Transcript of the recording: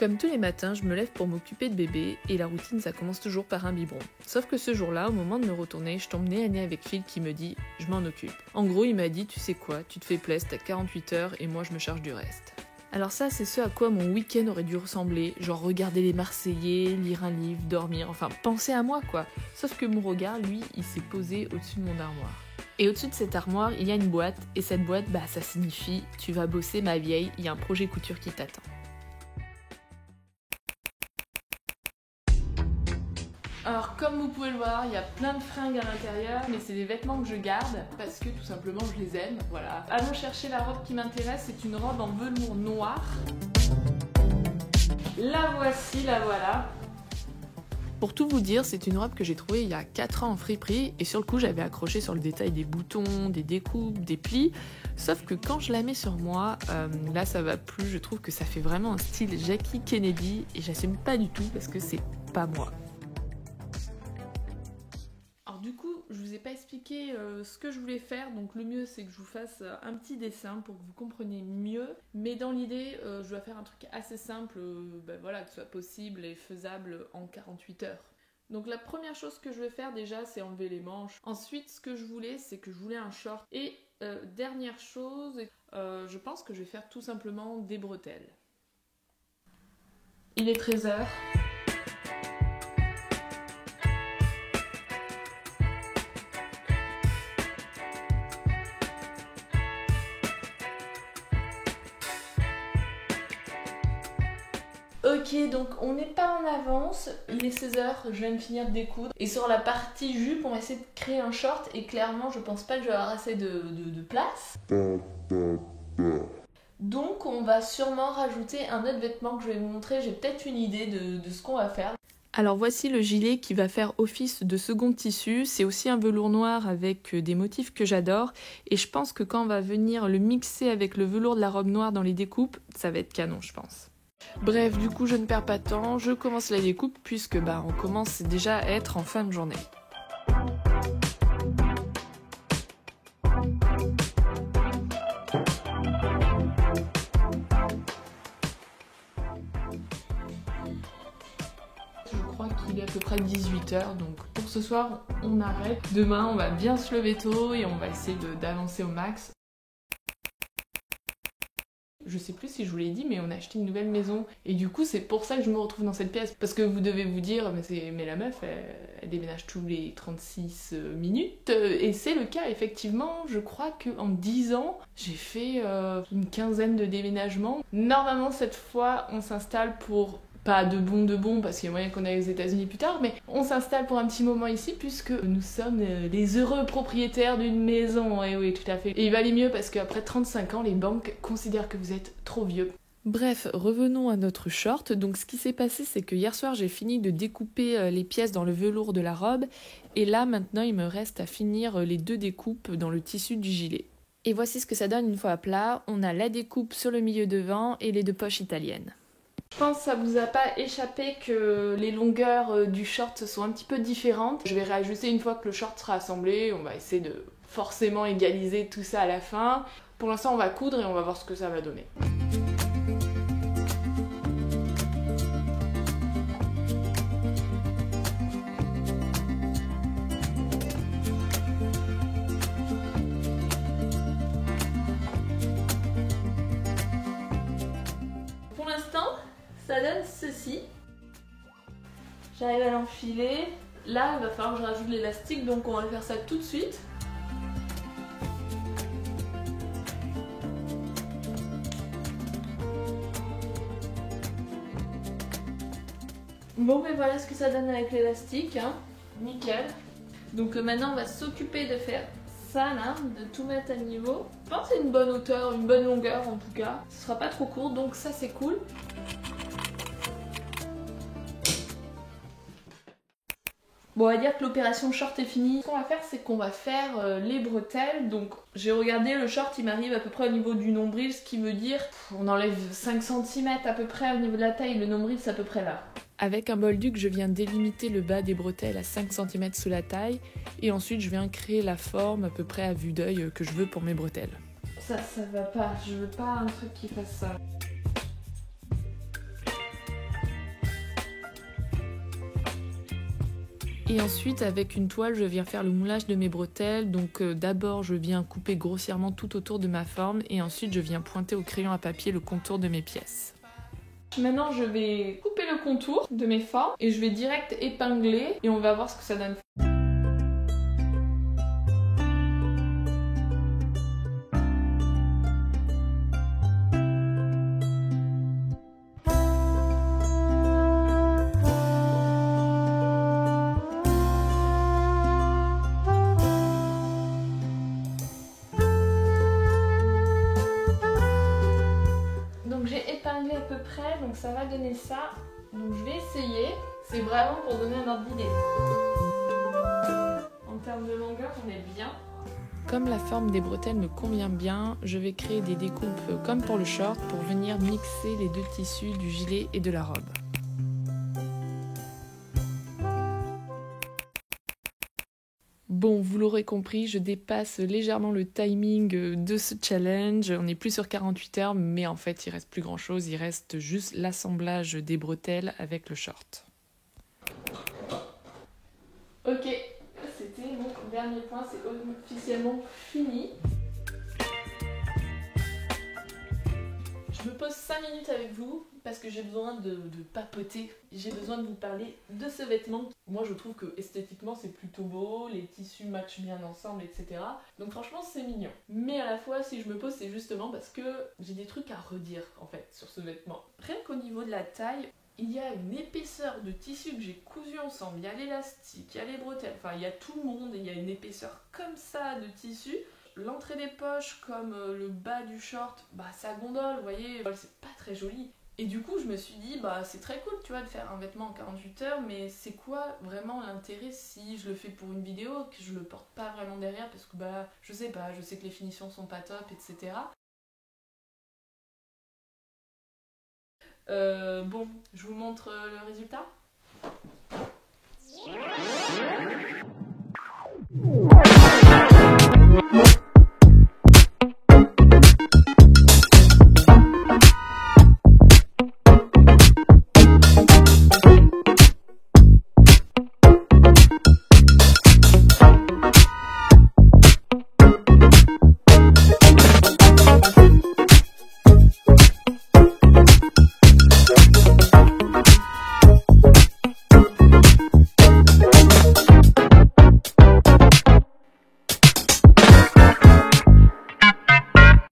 Comme tous les matins, je me lève pour m'occuper de bébé et la routine ça commence toujours par un biberon. Sauf que ce jour-là, au moment de me retourner, je tombe nez à nez avec Phil qui me dit « je m'en occupe ». En gros, il m'a dit « tu sais quoi, tu te fais plaisir, t'as 48 heures et moi je me charge du reste ». Alors ça, c'est ce à quoi mon week-end aurait dû ressembler, genre regarder les Marseillais, lire un livre, dormir, enfin penser à moi quoi. Sauf que mon regard, lui, il s'est posé au-dessus de mon armoire. Et au-dessus de cette armoire, il y a une boîte, et cette boîte, ça signifie « tu vas bosser ma vieille, il y a un projet couture qui t'attend ». Alors comme vous pouvez le voir, il y a plein de fringues à l'intérieur, mais c'est des vêtements que je garde parce que tout simplement je les aime, voilà. Allons chercher la robe qui m'intéresse, c'est une robe en velours noir. La voici, la voilà. Pour tout vous dire, c'est une robe que j'ai trouvée il y a 4 ans en friperie et sur le coup j'avais accroché sur le détail des boutons, des découpes, des plis. Sauf que quand je la mets sur moi, là ça va plus, je trouve que ça fait vraiment un style Jackie Kennedy et j'assume pas du tout parce que c'est pas moi. Du coup, je vous ai pas expliqué ce que je voulais faire, donc le mieux c'est que je vous fasse un petit dessin pour que vous compreniez mieux. Mais dans l'idée, je dois faire un truc assez simple, voilà, que ce soit possible et faisable en 48 heures. Donc la première chose que je vais faire déjà, c'est enlever les manches. Ensuite, ce que je voulais, c'est que je voulais un short. Et dernière chose, je pense que je vais faire tout simplement des bretelles. Il est 13h. Ok, donc on n'est pas en avance, il est 16h, je viens de finir de découdre. Et sur la partie jupe, on va essayer de créer un short et clairement, je pense pas que je vais avoir assez de place. Donc on va sûrement rajouter un autre vêtement que je vais vous montrer, j'ai peut-être une idée de ce qu'on va faire. Alors voici le gilet qui va faire office de second tissu, c'est aussi un velours noir avec des motifs que j'adore et je pense que quand on va venir le mixer avec le velours de la robe noire dans les découpes, ça va être canon je pense. Bref, du coup je ne perds pas de temps, je commence la découpe puisque on commence déjà à être en fin de journée. Je crois qu'il est à peu près 18h, donc pour ce soir on arrête. Demain on va bien se lever tôt et on va essayer d'avancer au max. Je sais plus si je vous l'ai dit, mais on a acheté une nouvelle maison. Et du coup, c'est pour ça que je me retrouve dans cette pièce. Parce que vous devez vous dire, mais la meuf, elle déménage tous les 36 minutes. Et c'est le cas, effectivement. Je crois qu'en 10 ans, j'ai fait une quinzaine de déménagements. Normalement, cette fois, on s'installe pour... pas de bon, parce qu'il y a moyen qu'on aille aux États-Unis plus tard, mais on s'installe pour un petit moment ici puisque nous sommes les heureux propriétaires d'une maison. Et oui, tout à fait. Et il va aller mieux parce qu'après 35 ans, les banques considèrent que vous êtes trop vieux. Bref, revenons à notre short. Donc ce qui s'est passé, c'est que hier soir, j'ai fini de découper les pièces dans le velours de la robe. Et là, maintenant, il me reste à finir les 2 découpes dans le tissu du gilet. Et voici ce que ça donne une fois à plat. On a la découpe sur le milieu devant et les 2 poches italiennes. Je pense que ça vous a pas échappé que les longueurs du short sont un petit peu différentes. Je vais réajuster une fois que le short sera assemblé. On va essayer de forcément égaliser tout ça à la fin. Pour l'instant, on va coudre et on va voir ce que ça va donner. Pour l'instant, ça donne ceci. J'arrive à l'enfiler. Là, il va falloir que je rajoute l'élastique, donc on va faire ça tout de suite. Bon, mais voilà ce que ça donne avec l'élastique, hein. Nickel. Donc maintenant, on va s'occuper de faire ça là, de tout mettre à niveau. Je pense que c'est une bonne hauteur, une bonne longueur en tout cas. Ce sera pas trop court, donc ça c'est cool. Bon, on va dire que l'opération short est finie. Ce qu'on va faire, c'est qu'on va faire les bretelles. Donc, j'ai regardé, le short, il m'arrive à peu près au niveau du nombril, ce qui veut dire on enlève 5 cm à peu près au niveau de la taille. Le nombril, c'est à peu près là. Avec un bolduc, je viens délimiter le bas des bretelles à 5 cm sous la taille. Et ensuite, je viens créer la forme à peu près à vue d'œil que je veux pour mes bretelles. Ça va pas. Je veux pas un truc qui fasse ça. Et ensuite, avec une toile, je viens faire le moulage de mes bretelles. Donc d'abord, je viens couper grossièrement tout autour de ma forme et ensuite, je viens pointer au crayon à papier le contour de mes pièces. Maintenant, je vais couper le contour de mes formes et je vais direct épingler et on va voir ce que ça donne. Donc j'ai épinglé à peu près, donc ça va donner ça. Donc je vais essayer, c'est vraiment pour donner un ordre d'idée. En termes de longueur, on est bien. Comme la forme des bretelles me convient bien, je vais créer des découpes comme pour le short pour venir mixer les deux tissus du gilet et de la robe. Bon, vous l'aurez compris, je dépasse légèrement le timing de ce challenge. On est plus sur 48 heures, mais en fait, il reste plus grand chose. Il reste juste l'assemblage des bretelles avec le short. Ok, c'était mon dernier point, c'est officiellement fini. Je me pose 5 minutes avec vous parce que j'ai besoin de papoter. J'ai besoin de vous parler de ce vêtement. Moi je trouve que esthétiquement c'est plutôt beau, les tissus matchent bien ensemble, etc. Donc franchement c'est mignon. Mais à la fois si je me pose c'est justement parce que j'ai des trucs à redire en fait sur ce vêtement. Rien qu'au niveau de la taille, il y a une épaisseur de tissu que j'ai cousu ensemble. Il y a l'élastique, il y a les bretelles, enfin il y a tout le monde et il y a une épaisseur comme ça de tissu. L'entrée des poches comme le bas du short, bah ça gondole, vous voyez, c'est pas très joli. Et du coup je me suis dit bah c'est très cool tu vois de faire un vêtement en 48 heures, mais c'est quoi vraiment l'intérêt si je le fais pour une vidéo, que je le porte pas vraiment derrière parce que bah je sais pas, je sais que les finitions sont pas top, etc. Bon, je vous montre le résultat.